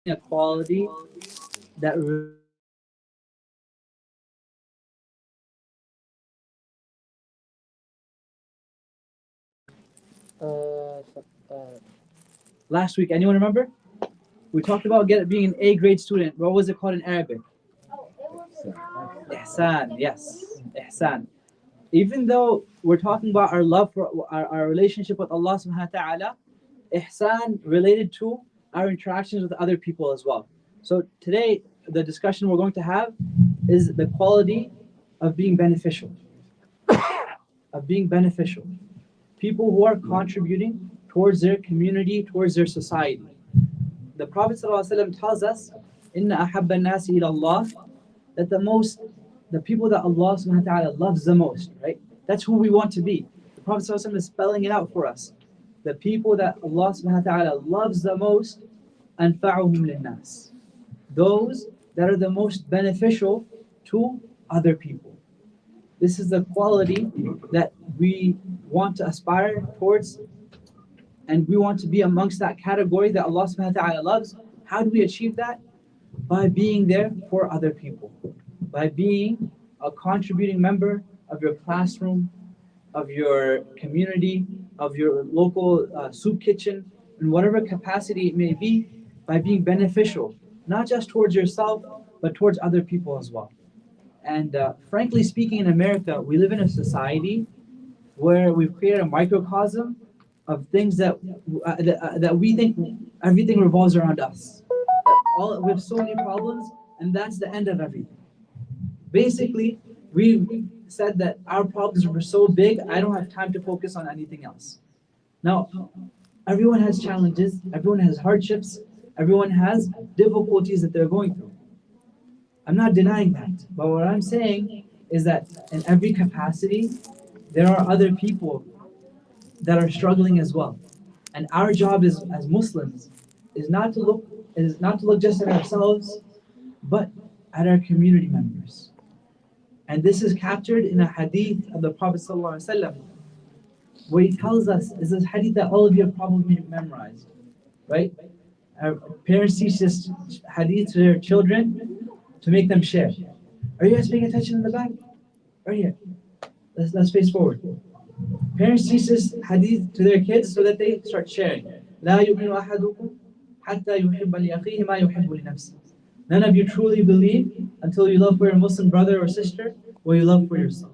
a quality that uh, last week. Anyone remember? We talked about being an A grade student. What was it called in Arabic? Ihsan. Yes, ihsan. Even though we're talking about our love for our relationship with Allah subhanahu wa ta'ala, ihsan related to our interactions with other people as well. So today, the discussion we're going to have is the quality of being beneficial. Of being beneficial. People who are contributing towards their community, towards their society. The Prophet ﷺ tells us, "Inna ahabba nasi ila Allah," that the people that Allah subhanahu wa ta'ala loves the most, right? That's who we want to be. The Prophet ﷺ is spelling it out for us. The people that Allah subhanahu wa ta'ala loves the most, anfa'uhum linnas. Those that are the most beneficial to other people. This is the quality that we want to aspire towards, and we want to be amongst that category that Allah subhanahu wa ta'ala loves. How do we achieve that? By being there for other people. By being a contributing member of your classroom, of your community, of your local soup kitchen, in whatever capacity it may be, by being beneficial, not just towards yourself, but towards other people as well. And frankly speaking, in America, we live in a society where we've created a microcosm of things that we think everything revolves around us. We have so many problems, and that's the end of everything. Basically, we said that our problems were so big, I don't have time to focus on anything else. Now, everyone has challenges, everyone has hardships, everyone has difficulties that they're going through. I'm not denying that, but what I'm saying is that in every capacity, there are other people that are struggling as well. And our job as Muslims is not to look just at ourselves, but at our community members. And this is captured in a hadith of the Prophet ﷺ, where he tells us, is this hadith that all of you have probably memorized, right? Our parents teach this hadith to their children to make them share. Are you guys paying attention in the back? Right here. Let's face forward. Parents teach this hadith to their kids so that they start sharing. لا يؤمن أحدكم حتى يحب لأخيه ما يحب لنفسه. None of you truly believe until you love for your Muslim brother or sister what you love for yourself.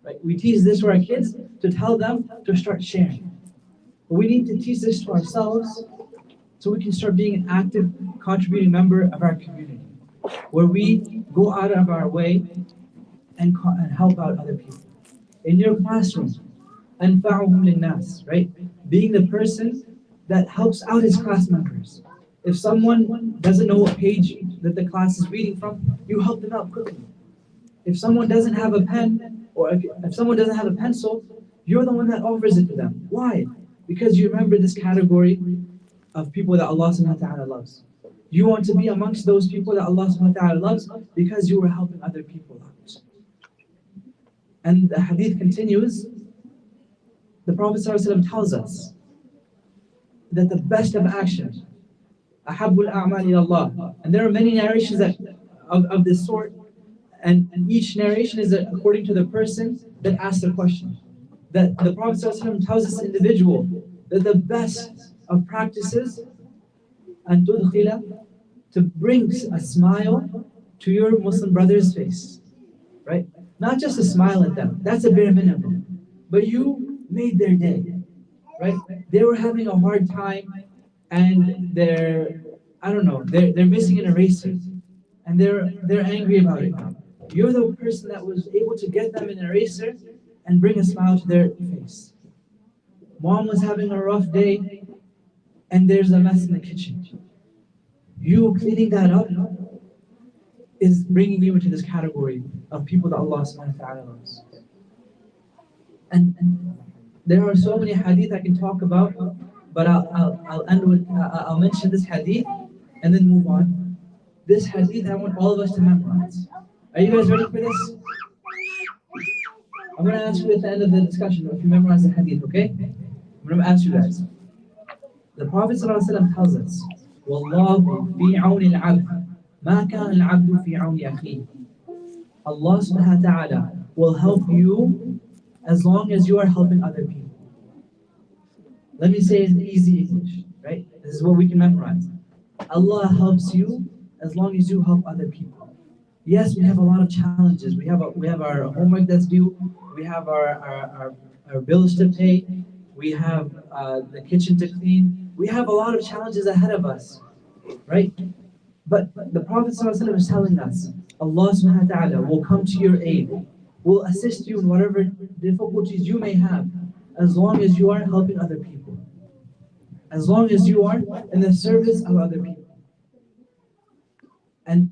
Right? We teach this to our kids to tell them to start sharing. But we need to teach this to ourselves so we can start being an active, contributing member of our community, where we go out of our way and help out other people. In your classroom, أنفعهم للناس, right? Being the person that helps out his class members. If someone doesn't know what page that the class is reading from, you help them out quickly. If someone doesn't have a pen, or if someone doesn't have a pencil, you're the one that offers it to them. Why? Because you remember this category of people that Allah subhanahu wa ta'ala loves. You want to be amongst those people that Allah subhanahu wa ta'ala loves because you were helping other people out. And the hadith continues, the Prophet ﷺ tells us that the best of actions, ahabbul a'mal ila Allah. And there are many narrations of this sort, and each narration is according to the person that asked the question. That the Prophet ﷺ tells this individual that the best of practices and to bring a smile to your Muslim brother's face, right? Not just a smile at them, that's a bare minimum, but you made their day, right? They were having a hard time, and they're missing an eraser, and they're angry about it now. You're the person that was able to get them an eraser and bring a smile to their face. Mom was having a rough day, and there's a mess in the kitchen. You cleaning that up is bringing you into this category of people that Allah subhanahu wa ta'ala loves. And there are so many hadith I can talk about, but I'll end with, I'll mention this hadith and then move on. This hadith I want all of us to memorize. Are you guys ready for this? I'm going to ask you at the end of the discussion if you memorize the hadith, okay? I'm going to ask you guys. The Prophet ﷺ tells us وَاللَّهُ فِي عَوْنِ الْعَبْدِ مَا كَانَ الْعَبْدُ فِي عَوْنِ أَخِيهِ. Allah subhanahu wa ta'ala will help you as long as you are helping other people. Let me say it in easy English, right? This is what we can memorize. Allah helps you as long as you help other people. Yes, we have a lot of challenges. We have our homework that's due. We have our bills to pay. We have the kitchen to clean. We have a lot of challenges ahead of us, right? But the Prophet ﷺ is telling us, Allah subhanahu wa ta'ala will come to your aid, will assist you in whatever difficulties you may have, as long as you are helping other people, as long as you are in the service of other people. And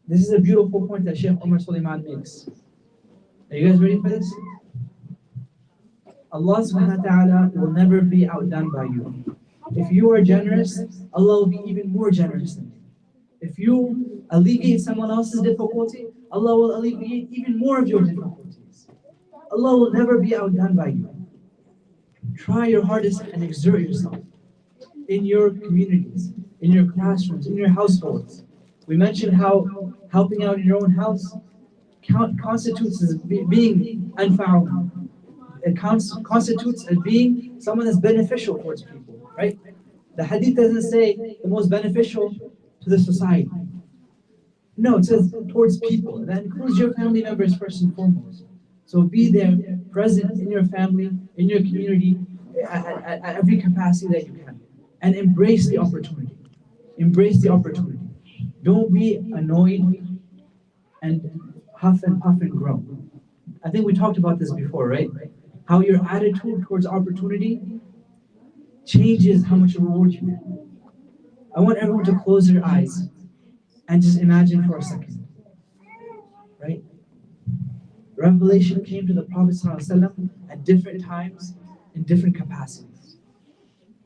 this is a beautiful point that Shaykh Umar Sulaiman makes. Are you guys ready for this? Allah subhanahu wa ta'ala will never be outdone by you. If you are generous, Allah will be even more generous than you. If you alleviate someone else's difficulty, Allah will alleviate even more of your difficulties. Allah will never be outdone by you. Try your hardest and exert yourself in your communities, in your classrooms, in your households. We mentioned how helping out in your own house constitutes as being anfa'un. It constitutes as being someone that's beneficial towards people, right? The hadith doesn't say the most beneficial to the society. No, it says towards people. That includes your family members first and foremost. So be there, present in your family, in your community, at every capacity that you can. And embrace the opportunity. Embrace the opportunity. Don't be annoyed and huff and puff and grow. I think we talked about this before, right? How your attitude towards opportunity changes how much reward you get. I want everyone to close their eyes and just imagine for a second, right? Revelation came to the Prophet ﷺ at different times in different capacities.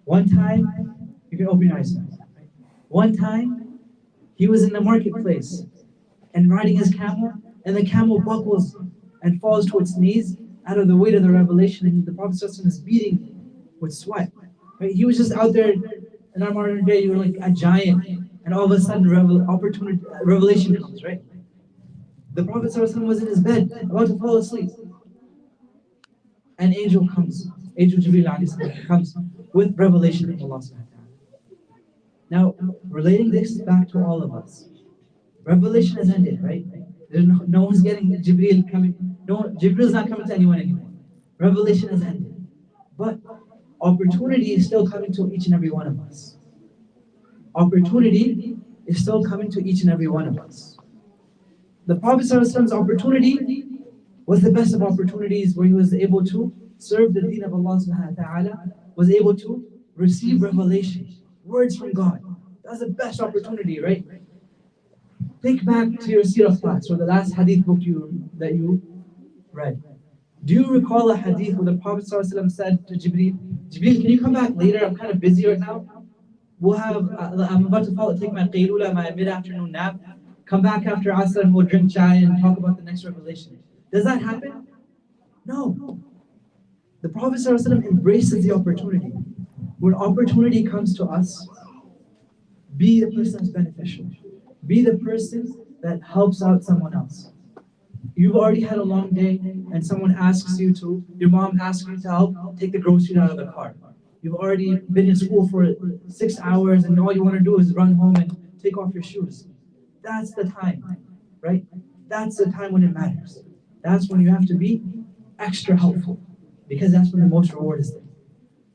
One time, you can open your eyes now. Right? One time, he was in the marketplace and riding his camel, and the camel buckles and falls to its knees out of the weight of the revelation, and the Prophet ﷺ is beating with sweat. Right? He was just out there. In our modern day, you're like a giant, and all of a sudden, revelation comes, right? The Prophet ﷺ was in his bed, about to fall asleep. An angel comes, Angel Jibreel comes with revelation from Allah subhanahu wa ta'ala. Now, relating this back to all of us, revelation has ended, right? There's no one's getting Jibreel coming. Jibreel is not coming to anyone anymore. Revelation has ended. But opportunity is still coming to each and every one of us. Opportunity is still coming to each and every one of us. The Prophet ﷺ's opportunity was the best of opportunities, where he was able to serve the deen of Allah subhanahu wa ta'ala, was able to receive revelation, words from God. That's the best opportunity, right? Think back to your seerah class, or the last hadith book that you read. Do you recall a hadith where the Prophet ﷺ said to Jibreel, Jibreel, can you come back later? I'm kind of busy right now. I'm about to take my qaylula, my mid-afternoon nap. Come back after Asr and we'll drink chai and talk about the next revelation. Does that happen? No. The Prophet ﷺ embraces the opportunity. When opportunity comes to us, be the person that's beneficial. Be the person that helps out someone else. You've already had a long day and someone asks you to, your mom asks you to help take the groceries out of the car. You've already been in school for 6 hours and all you want to do is run home and take off your shoes. That's the time, right? That's the time when it matters. That's when you have to be extra helpful, because that's when the most reward is there.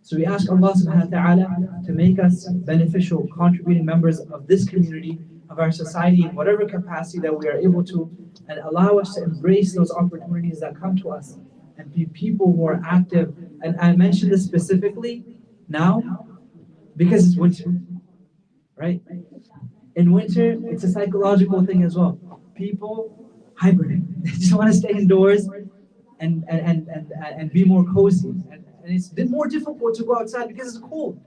So we ask Allah subhanahu wa ta'ala to make us beneficial, contributing members of this community, of our society, in whatever capacity that we are able to, and allow us to embrace those opportunities that come to us and be people who are active. And I mention this specifically now because it's winter, right? In winter, it's a psychological thing as well. People hibernate. They just want to stay indoors and be more cozy. And it's more difficult to go outside because it's cold.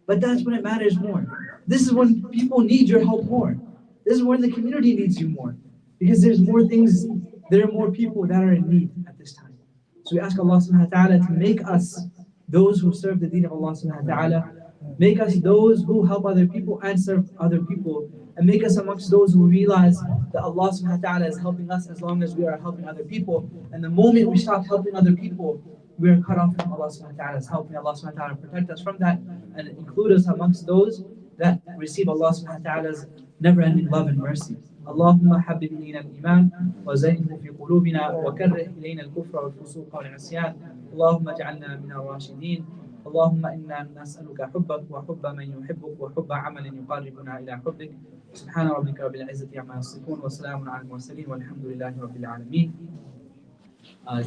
But that's when it matters more. This is when people need your help more. This is when the community needs you more. Because there's more things, there are more people that are in need at this time. So we ask Allah subhanahu wa ta'ala to make us those who serve the deen of Allah subhanahu wa ta'ala, Make us those who help other people and serve other people. And make us amongst those who realize that Allah subhanahu wa ta'ala is helping us as long as we are helping other people. And the moment we stop helping other people, we are cut off from Allah subhanahu wa ta'ala's help. May Allah subhanahu wa ta'ala protect us from that and include us amongst those that receive Allah subhanahu wa ta'ala's never-ending love and mercy. اللهم حبب إلينا الإيمان وزينه في قلوبنا وكره إلينا الكفر والفسوق والعصيان اللهم اجعلنا من الراشدين اللهم إنا نسألك حبك وحب من يحبك وحب عمل يقربنا إلى حبك سبحان ربك رب العزة عما يصفون وسلام على المرسلين والحمد لله رب العالمين.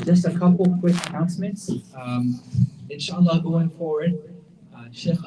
Just a couple quick announcements. Inshallah, going forward, Sheikh